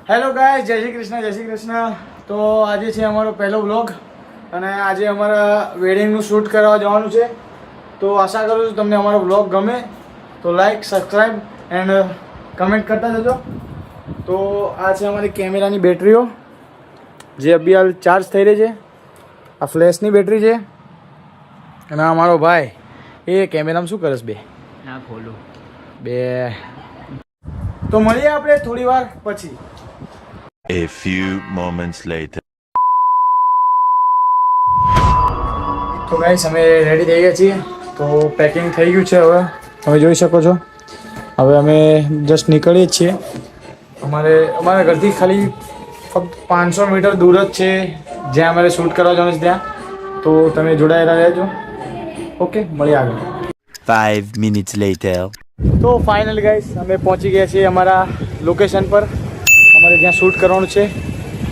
Hello ગાય, જય શ્રી કૃષ્ણ, જય શ્રી કૃષ્ણ. તો આજે છે અમારો પહેલો વ્લોગ અને આજે અમારા વેડિંગનું શૂટ કરવા જવાનું છે. તો આશા કરું છું તમને અમારો વ્લોગ ગમે તો લાઈક, સબસ્ક્રાઈબ એન્ડ કમેન્ટ કરતા જજો. તો આ છે અમારી કેમેરાની બેટરીઓ જે અભી હાલ ચાર્જ થઈ રહી છે. આ ફ્લેશની બેટરી છે અને આ અમારો ભાઈ એ કેમેરામાં શું કરસ બે ના ખોલું બે. તો મળીએ આપણે થોડી વાર પછી. A few moments later. તો ગાઈસ અમે રેડી થઈ ગયા છીએ. તો પેકિંગ થઈ ગયું છે. હવે તમે જોઈ શકો છો. હવે અમે જસ્ટ નીકળીએ જ છીએ. અમારા ઘરથી ખાલી ફક્ત 500 મીટર દૂર જ છે જ્યાં અમારે શૂટ કરવા જવાનું છે ત્યાં. તો તમે જોડાયેલા રહેજો. ઓકે, મળીએ આગળ. 5 minutes later. તો ફાઇનલી ગાઈસ અમે પહોંચી ગયા છીએ અમારા લોકેશન પર. અમારે જ્યાં શૂટ કરવાનું છે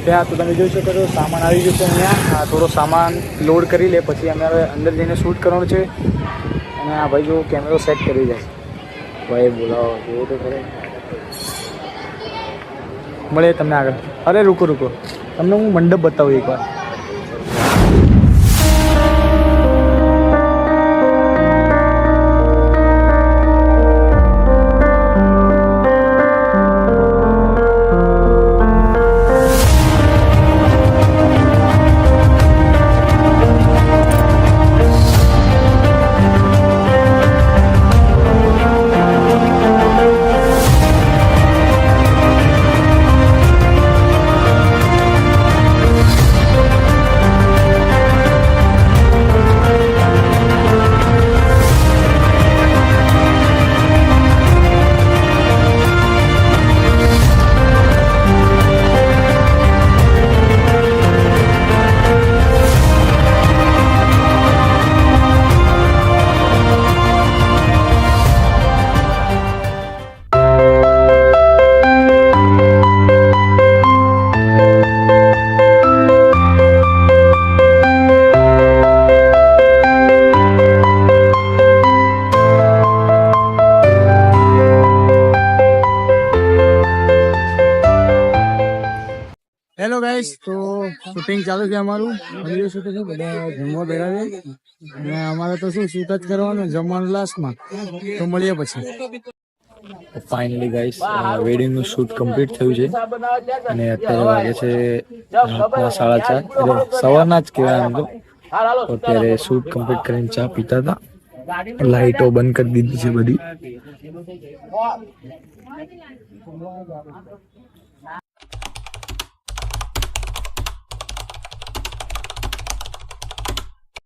ત્યાં. તો તમે જોઈ શકો છો સામાન આવી ગયો છે અહીંયા. થોડો સામાન લોડ કરી લે પછી અમારે અંદર જઈને શૂટ કરવાનું છે. અને આ ભાઈ જો કેમેરો સેટ કરી જાય ભાઈ, બોલાવો જોવો તો ખરે. મળીએ તમને આગળ. અરે રૂકો તમને હું મંડપ બતાવું એકવાર. હેલો ગાઈસ, તો શૂટિંગ ચાલુ છે અમારું. વિડીયો શૂટ છે, બધા જમવા બેઠા છે અને અમારે તો શું શૂટ જ કરવાનું, જમવાનું લાસ્ટમાં. તો મળીએ પછી. ફાઇનલી ગાઈસ વેડિંગનું શૂટ કમ્પ્લીટ થયું છે અને અત્યારે વાગે છે 4:30. એટલે સવારના જ કહેવાય એમ તો. અત્યારે શૂટ કમ્પ્લીટ કરીને ચા પીતા હતા. લાઇટો બંધ કરી દીધી છે બધી.